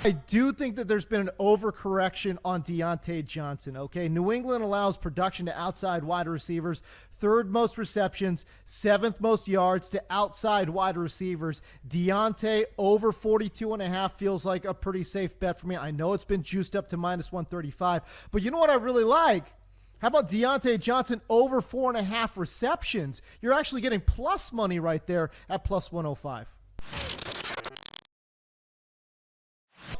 I do think that there's been an overcorrection on Deontay Johnson, okay? New England allows production to outside wide receivers, third most receptions, seventh most yards to outside wide receivers. Deontay over 42.5 feels like a pretty safe bet for me. I know it's been juiced up to minus 135, but you know what I really like? How about Deontay Johnson over 4.5 receptions? You're actually getting plus money right there at plus 105.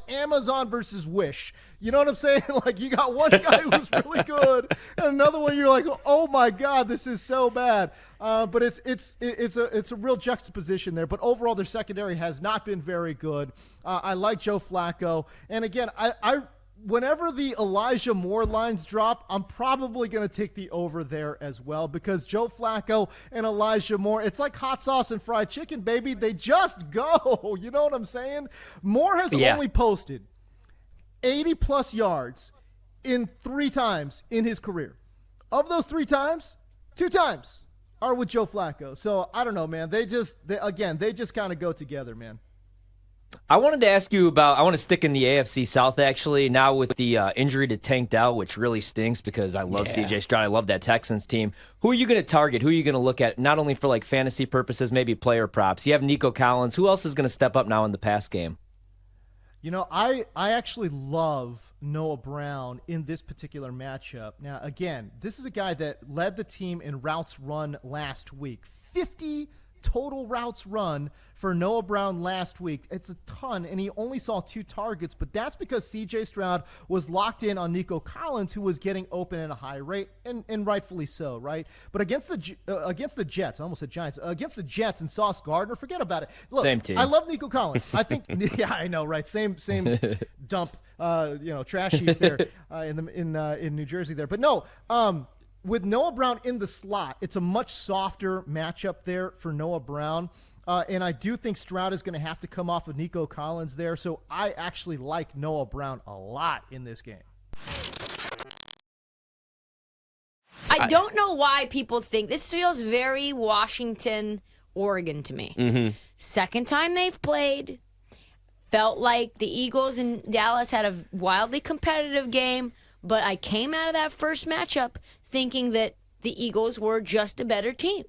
Amazon versus Wish. You know what I'm saying? Like, you got one guy who's really good and another one you're like, oh my God, this is so bad. But it's a real juxtaposition there. But overall, their secondary has not been very good. I like Joe Flacco. And again, I whenever the Elijah Moore lines drop, I'm probably going to take the over there as well, because Joe Flacco and Elijah Moore, it's like hot sauce and fried chicken, baby. They just go. You know what I'm saying? Moore has only posted 80-plus yards in 3 times in his career. Of those 3 times, 2 times are with Joe Flacco. So I don't know, man. They just kind of go together, man. I wanted to ask you about, I want to stick in the AFC South, actually, now with the injury to Tank Dell, which really stinks because I love CJ Stroud. I love that Texans team. Who are you going to target? Who are you going to look at, not only for like fantasy purposes, maybe player props? You have Nico Collins. Who else is going to step up now in the pass game? You know, I actually love Noah Brown in this particular matchup. Now, again, this is a guy that led the team in routes run last week. 50 total routes run for Noah Brown last week. It's a ton, and he only saw 2 targets, but that's because C.J. Stroud was locked in on Nico Collins, who was getting open at a high rate, and rightfully so, right? But against the Jets, I almost said Giants, against the Jets and Sauce Gardner, forget about it. Look, same team. I love Nico Collins. I think, yeah, I know, right? Same dump, trash heap there in New Jersey there. But no, with Noah Brown in the slot, it's a much softer matchup there for Noah Brown. And I do think Stroud is going to have to come off of Nico Collins there. So I actually like Noah Brown a lot in this game. I don't know why people think this feels very Washington, Oregon to me. Mm-hmm. Second time they've played, felt like the Eagles and Dallas had a wildly competitive game, but I came out of that first matchup thinking that the Eagles were just a better team.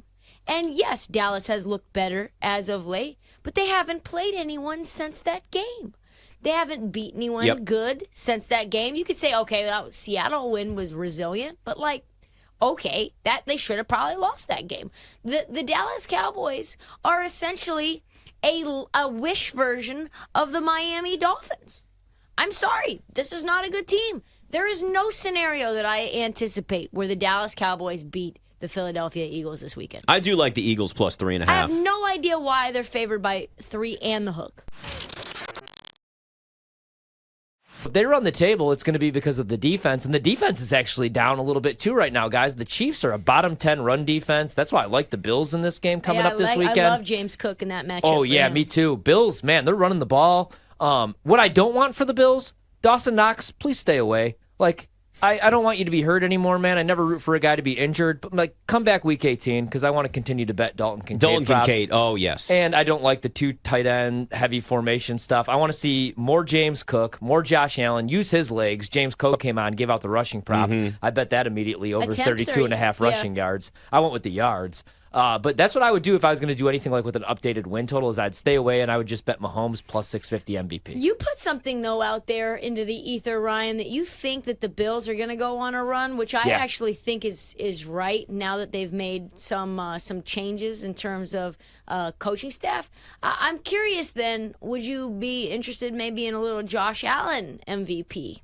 And yes, Dallas has looked better as of late, but they haven't played anyone since that game. They haven't beat anyone good since that game. You could say, okay, that Seattle win was resilient, but okay, that they should have probably lost that game. The Dallas Cowboys are essentially a wish version of the Miami Dolphins. I'm sorry, this is not a good team. There is no scenario that I anticipate where the Dallas Cowboys beat the Philadelphia Eagles this weekend. I do like the Eagles plus 3.5. I have no idea why they're favored by 3 and the hook. If they run the table, it's going to be because of the defense, and the defense is actually down a little bit too right now, guys. The Chiefs are a bottom 10 run defense. That's why I like the Bills in this game coming up this weekend. I love James Cook in that matchup. Oh, yeah, me too. Bills, man, they're running the ball. What I don't want for the Bills, Dawson Knox, please stay away. I don't want you to be hurt anymore, man. I never root for a guy to be injured. But come back week 18 because I want to continue to bet Dalton Kincaid. Dalton Kincaid, oh, yes. And I don't like the 2 tight end heavy formation stuff. I want to see more James Cook, more Josh Allen, use his legs. James Cook came on, gave out the rushing prop. I bet that immediately over 32.5 rushing yards. I went with the yards. But that's what I would do if I was going to do anything like with an updated win total is I'd stay away and I would just bet Mahomes plus 650 MVP. You put something, though, out there into the ether, Ryan, that you think that the Bills are going to go on a run, which I actually think is right now that they've made some changes in terms of coaching staff. I'm curious then, would you be interested maybe in a little Josh Allen MVP?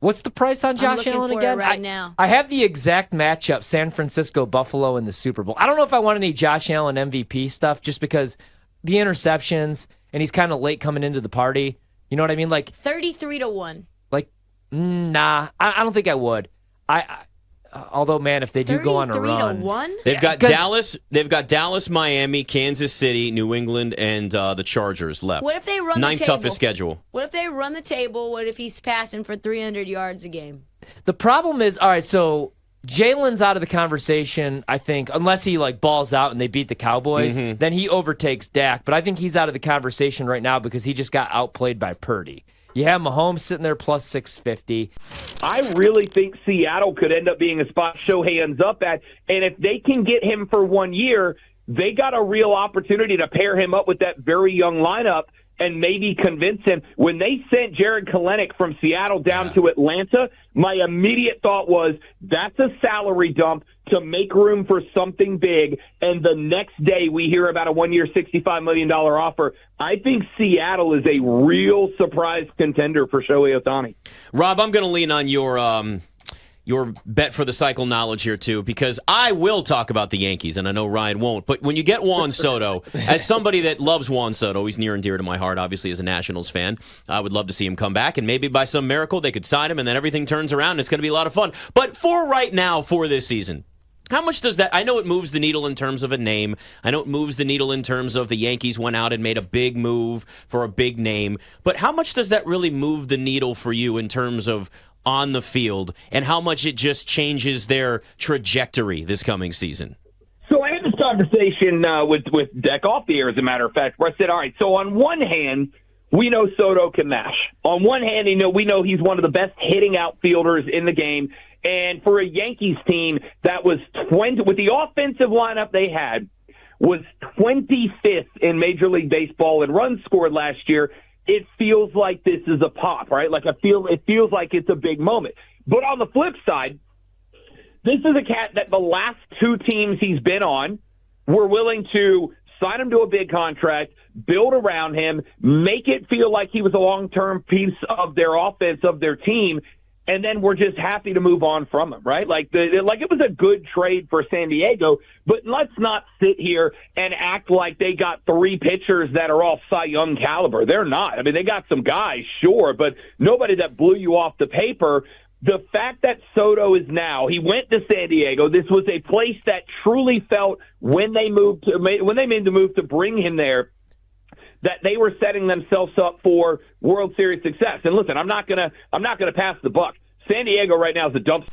What's the price on Josh Allen again? Right now. I have the exact matchup, San Francisco, Buffalo in the Super Bowl. I don't know if I want any Josh Allen MVP stuff just because the interceptions and he's kind of late coming into the party. You know what I mean? 33-1. Nah, I don't think I would. Although, man, if they do go on a run, 33-1? They've got Dallas, Miami, Kansas City, New England, and the Chargers left. What if they run Ninth the table? toughest schedule. What if they run the table? What if he's passing for 300 yards a game? the problem is, all right, so Jalen's out of the conversation, I think, unless he balls out and they beat the Cowboys, then he overtakes Dak. But I think he's out of the conversation right now because he just got outplayed by Purdy. You have Mahomes sitting there plus 650. I really think Seattle could end up being a spot Shohei ends up at. And if they can get him for 1 year, they got a real opportunity to pair him up with that very young lineup and maybe convince him. When they sent Jared Kalenic from Seattle down to Atlanta, my immediate thought was, that's a salary dump to make room for something big. And the next day we hear about a 1 year, $65 million offer. I think Seattle is a real surprise contender for Shohei Ohtani. Rob, I'm going to lean on your bet for the cycle knowledge here, too, because I will talk about the Yankees, and I know Ryan won't. But when you get Juan Soto, as somebody that loves Juan Soto, he's near and dear to my heart, obviously, as a Nationals fan. I would love to see him come back, and maybe by some miracle they could sign him, and then everything turns around, and it's going to be a lot of fun. But for right now, for this season, how much does that – I know it moves the needle in terms of a name. I know it moves the needle in terms of the Yankees went out and made a big move for a big name. But how much does that really move the needle for you in terms of – on the field, and how much it just changes their trajectory this coming season? So I had this conversation with Deck off the air, as a matter of fact, where I said, all right, so on one hand, we know Soto can mash. On one hand, we know he's one of the best hitting outfielders in the game. And for a Yankees team that was 20, with the offensive lineup they had, was 25th in Major League Baseball in runs scored last year, it feels like this is a pop, right? It feels like it's a big moment. But on the flip side, this is a cat that the last two teams he's been on were willing to sign him to a big contract, build around him, make it feel like he was a long-term piece of their offense, of their team, and then we're just happy to move on from him, right? It was a good trade for San Diego, but let's not sit here and act like they got three pitchers that are all Cy Young caliber. They're not. I mean, they got some guys, sure, but nobody that blew you off the paper. The fact that Soto is now, he went to San Diego. This was a place that truly felt when they made the move to bring him there, that they were setting themselves up for World Series success. And listen, I'm not gonna pass the buck. San Diego right now is a dump.